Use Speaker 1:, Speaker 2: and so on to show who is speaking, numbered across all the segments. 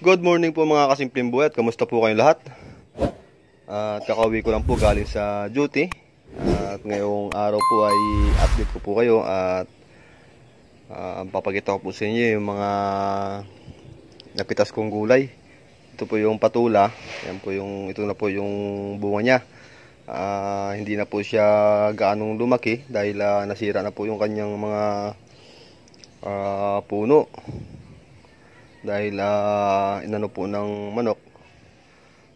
Speaker 1: Good morning po mga kasimpleng buhay at kamusta po kayong lahat? At kakauwi ko lang po galing sa duty. At ngayong araw po ay update ko po kayo at papakita ko po sa inyo yung mga napitas kong gulay. Ito po yung patula. Ito na po yung bunga niya. Hindi na po siya gaanong lumaki dahil nasira na po yung kanyang mga puno. Dahil inano po ng manok.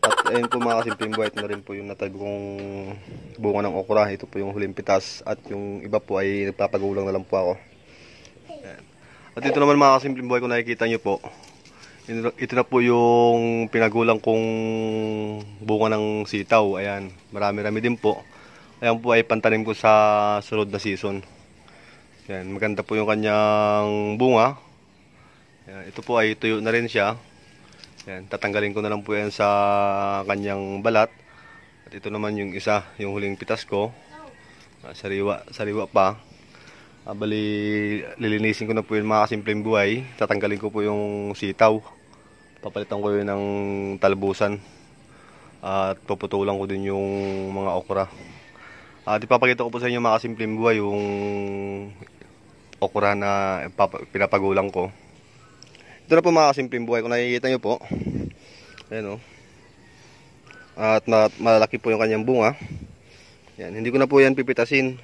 Speaker 1: At ayun po mga kasimpleng buhay, ito na rin po yung natabi kong bunga ng okra. Ito po yung huling pitas at yung iba po ay nagpapagulang na lang po ako. Ayan. At ito naman mga kasimpleng buhay, kung nakikita nyo po, ito na po yung pinagulang kong bunga ng sitaw. Ayan, marami-rami din po. Ayan po ay pantanim ko sa sunod na season. Ayan, maganda po yung kanyang bunga. Ayan, ito po ay tuyo na rin siya. Ayan, tatanggalin ko na lang po yan sa kanyang balat. At ito naman yung isa, yung huling pitas ko. Sariwa pa. Bali, lilinisin ko na po yung mga kasimpleng buhay. Tatanggalin ko po yung sitaw. Papalitan ko yun ng talbusan. At puputulan ko din yung mga okra. At ipapakita ko po sa inyo mga kasimpleng buhay yung okra na pinapagulang ko. Ito na po mga kasimpleng buhay, kung nakikita nyo po. Ayan o. At malaki po yung kanyang bunga. Ayan, hindi ko na po yan pipitasin.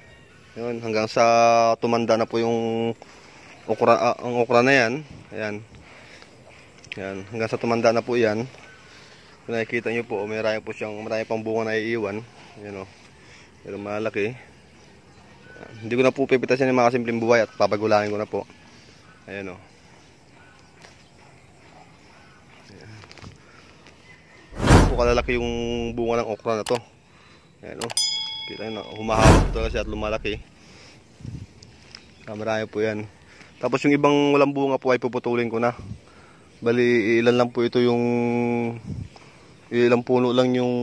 Speaker 1: Ayan, hanggang sa tumanda na po yung okra, ang okra na yan. Ayan. Ayan, hanggang sa tumanda na po yan. Kung nakikita nyo po, marami pang bunga na iiwan. Ayan o. Pero malaki. Ayan, hindi ko na po pipitasin yung mga kasimpleng buhay at papagulangin ko na po. Ayan o. Kalalaki yung bunga ng okra na to. Ayan o. Kita nyo, humahaba po talaga siya at lumalaki. Marami po yan. Tapos yung ibang walang bunga po ay puputulin ko na. Bali ilan lang po ito yung ilang puno lang yung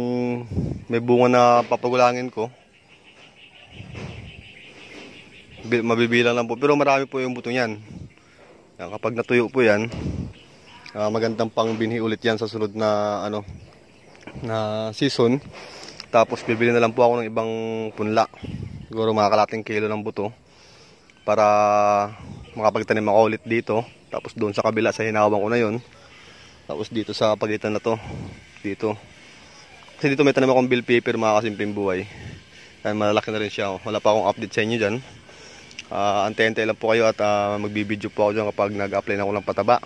Speaker 1: may bunga na papagulangin ko. Mabibilang lang po. Pero marami po yung buto yan. Kapag natuyo po yan, magandang pang binhi ulit yan sa sunod na na season. Tapos bibili na lang po ako ng ibang punla, siguro mga kalating kilo ng buto, para makapagtanim ako ulit dito. Tapos doon sa kabila sa hinawang ko na yon. Tapos dito sa pagitan na to, dito kasi dito may tanim akong bell pepper mga kasimpleng buhay. Kaya malalaki na rin siya. Wala pa akong update sa inyo dyan. Antay-antay lang po kayo at magbibideo po ako dyan kapag nag-apply na ako ng pataba.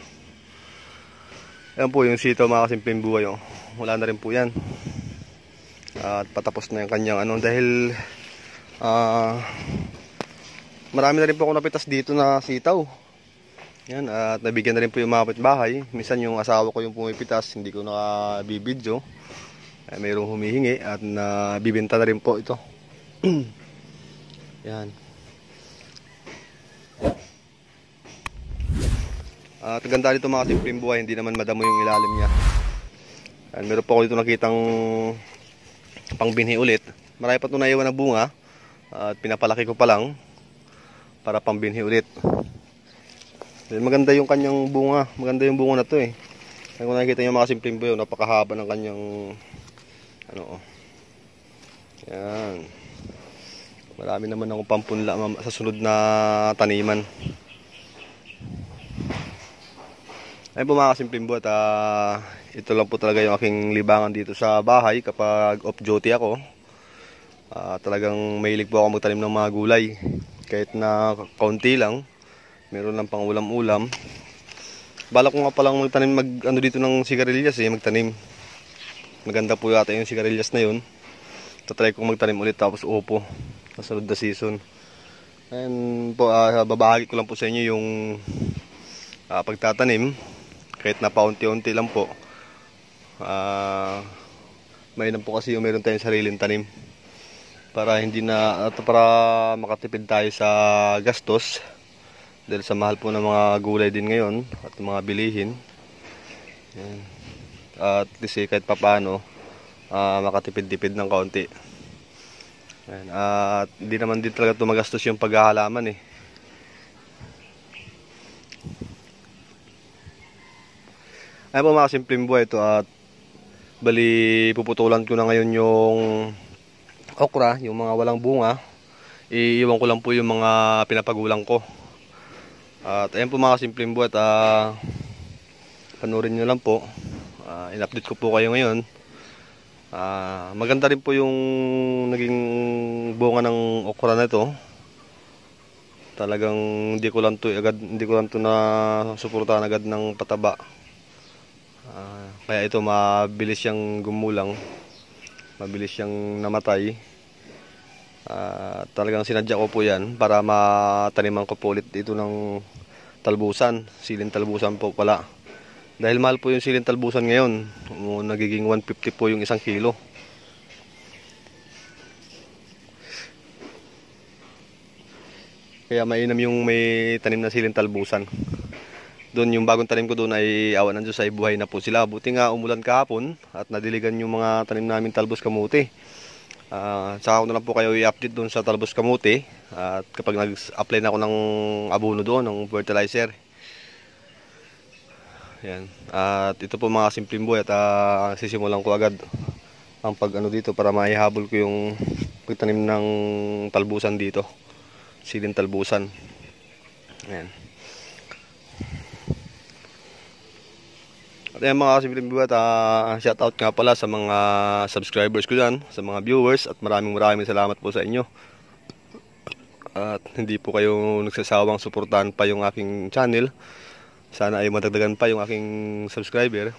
Speaker 1: Ayan po yung sitaw mga kasimpleng buhay. Wala na rin po yan. At patapos na yung kanyang dahil marami na rin po ako napitas dito na sitaw. Yan, at nabigyan na rin po yung mga kapitbahay. Minsan yung asawa ko yung pumipitas, hindi ko nakabibidyo. Mayroong humihingi at nabibenta na rin po ito. Yan. At ganda dito mga kasimpleng buhay, hindi naman madamo yung ilalim niya. Meron po ako dito nakitang pangbinhi ulit. Marami pa ito naiwan na bunga. At pinapalaki ko pa lang para pangbinhi ulit. Maganda yung kanyang bunga. Maganda yung bunga na to eh. Kung nakikita nyo mga simpleng buhay, napakahaba ng kanyang yan. Marami naman akong pampunla sa sunod na taniman. Ayun po mga kasimpleng buhay, ito lang po talaga yung aking libangan dito sa bahay kapag off duty ako. Talagang mahilig po ako magtanim ng mga gulay. Kahit na kaunti lang, meron lang pang ulam-ulam. Balak ko nga palang magtanim dito ng sigarilyas magtanim. Maganda po yata yung sigarilyas na yun. Tatry kong magtanim ulit tapos upo sa sunod na season. Ayun po, babahagi ko lang po sa inyo yung pagtatanim. Kahit na paunti-unti lang po. Mainam po kasi yung meron tayong sariling tanim. Para makatipid tayo sa gastos. Dahil sa mahal po ng mga gulay din ngayon at mga bilihin. Yan. At least kahit papaano makatipid-tipid ng kaunti. Yan. At hindi naman din talaga tumagastos yung paghahalaman eh. Ayun po mga simpleng buhay ito, at bali puputulan ko na ngayon yung okra, yung mga walang bunga. Iiwan ko lang po yung mga pinapagulang ko. At ayun po mga simpleng buhay, panurin nyo lang po. In-update ko po kayo ngayon. Maganda rin po yung naging bunga ng okra na ito. Talagang hindi ko lang to na suportahan agad ng pataba. Kaya ito mabilis siyang gumulang, mabilis siyang namatay. Talagang sinadya ko po yan para mataniman ko po ulit dito ng talbusan, siling talbusan po pala. Dahil mahal po yung siling talbusan ngayon, nagiging 150 po yung 1 kilo. Kaya mainam yung may tanim na siling talbusan. Doon yung bagong tanim ko doon ay awan ng Diyos ay buhay na po sila. Buti nga umulan kahapon at nadiligan yung mga tanim namin talbos kamuti. Saka ko na lang po kayo i-update doon sa talbos kamuti. At kapag nag-apply na ako ng abono doon, ng fertilizer. Yan. At ito po mga simpleng buhay, at sisimulan ko agad ang dito para maihabol ko yung pagtanim ng talbusan dito. Siling talbusan. Yan. At yan mga simpleng buhay, shoutout nga pala sa mga subscribers ko dyan, sa mga viewers, at maraming salamat po sa inyo. At hindi po kayo nagsasawang suportahan pa yung aking channel. Sana ay madagdagan pa yung aking subscriber.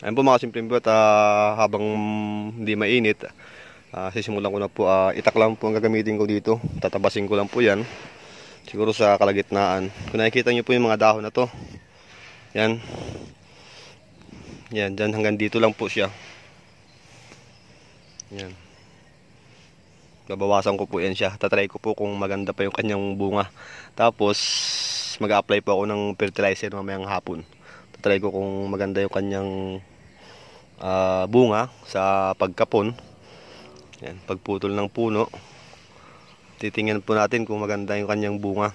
Speaker 1: Ayan po mga simpleng buhat, habang hindi mainit, sisimulan ko na po. Itak lang po ang gagamitin ko dito. Tatabasin ko lang po yan. Siguro sa kalagitnaan. Kung nakikita nyo po yung mga dahon na to. Yan. Yan, dyan hanggang dito lang po siya. Yan. Babawasan ko po yan siya. Tatry ko po kung maganda pa yung kanyang bunga. Tapos mag-apply po ako ng fertilizer mamayang hapon. Tatry ko kung maganda yung kanyang bunga sa pagkapon. Yan, pagputol ng puno. Titingnan po natin kung maganda yung kanyang bunga.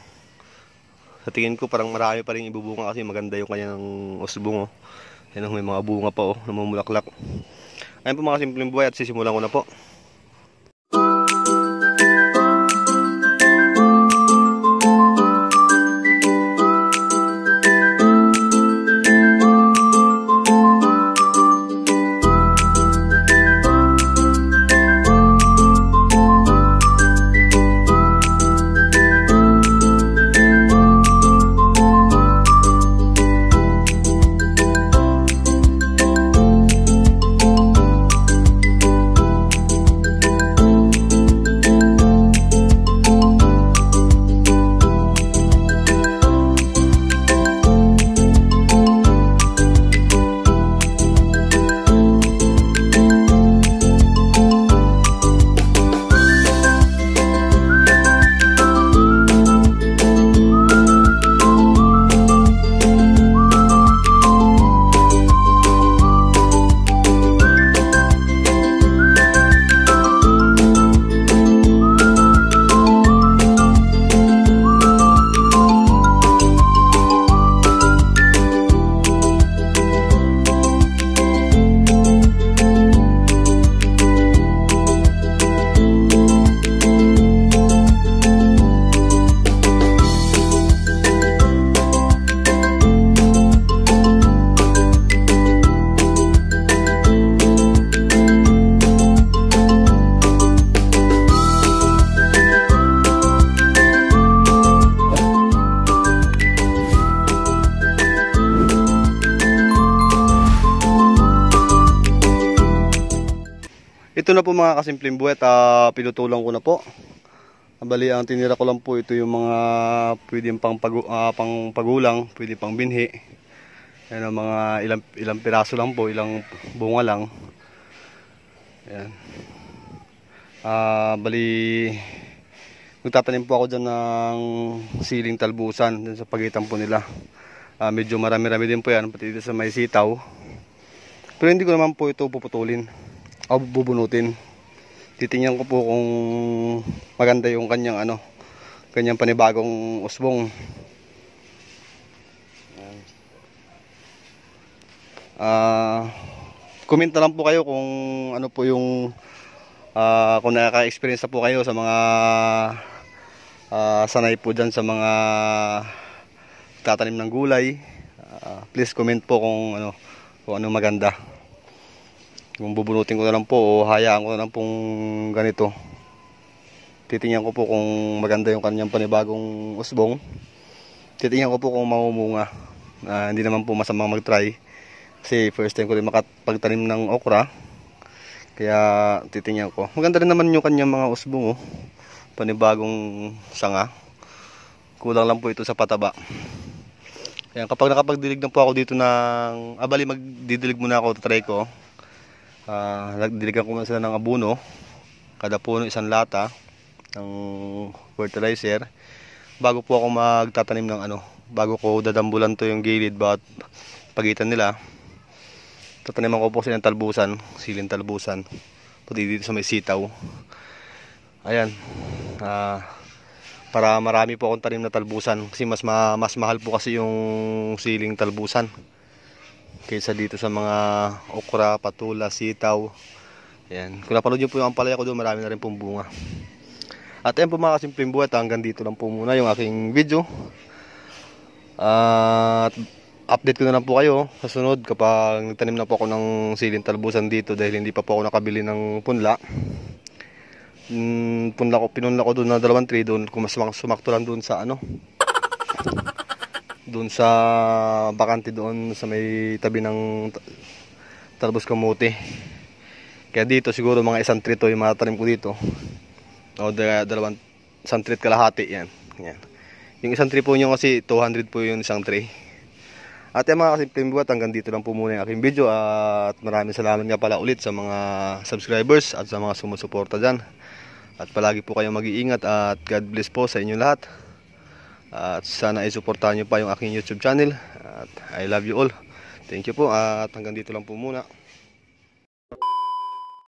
Speaker 1: Sa tingin ko parang marami pa rin ibubunga kasi maganda yung kanyang usbong. Yan, may mga bunga pa namumulaklak. Ayun po mga simpleng buhay, at sisimulan ko na po. Ito na po mga kasimpleng buhay, pinutulang ko na po. Bali, ang tinira ko lang po ito yung mga pwedeng pang pagulang, pwedeng pang binhi. Ayan, mga ilang piraso lang po, ilang bunga lang. Ayan. Bali, magtatanim po ako dyan ng siling talbusan dyan sa pagitan po nila. Medyo marami-rami din po yan, pati dito sa may sitaw. Pero hindi ko naman po ito puputulin o bubunutin. Titingnan ko po kung maganda yung kanyang kanyang panibagong usbong. Ayan. Comment na lang po kayo kung ano po yung kung nakaka-experience na po kayo sa mga sanay po dyan sa mga tatanim ng gulay. Please comment po kung ano maganda. Kung bubunutin ko na lang po o hayaan ko na lang pong ganito. Titingnan ko po kung maganda yung kanyang panibagong usbong. Titingnan ko po kung mamumunga. Hindi naman po masamang mag-try. Kasi first time ko rin makapagtanim ng okra. Kaya titingnan ko. Maganda rin naman yung kanyang mga usbong. Panibagong sanga. Kulang lang po ito sa pataba. Kaya kapag nakapagdilig na po ako dito ng magdidilig muna ako, try ko. Nagdiligan ko muna sila ng abono. Kada puno isang lata ng fertilizer. Bago po ako magtatanim ng bago ko dadambulan to yung gilid bawat pagitan nila. Tataniman ko po silang talbusan, siling talbusan. Pati dito sa may sitaw. Ayan. Para marami po akong tanim na talbusan kasi mas mahal po kasi yung siling talbusan kaysa dito sa mga okra, patula, sitaw. Ayan. Kung napanood nyo po yung ampalaya ko doon, marami na rin pong bunga. At ayan po mga kasimpleng buhay, hanggang dito lang po muna yung aking video. At update ko na lang po kayo sa sunod kapag nagtanim na po ako ng siling talbusan dito dahil hindi pa po ako nakabili ng punla. Pinunla ko doon na 2 tray doon, kung mas sumakto lang doon sa doon sa bakante doon sa may tabi ng talbos kamote. Kaya dito siguro mga 1 tray to yung matatanim ko dito. O 1 tray kalahati yan. Yung 1 tray po nyo kasi 200 po yung 1 tray. At yung mga kasimpleng buhat, hanggang dito lang po muna yung aking video. At maraming salamat nga pala ulit sa mga subscribers at sa mga sumusuporta dyan. At palagi po kayong mag-iingat at God bless po sa inyo lahat. At sana isuportahan nyo pa yung aking YouTube channel. At I love you all. Thank you po at hanggang dito lang po muna.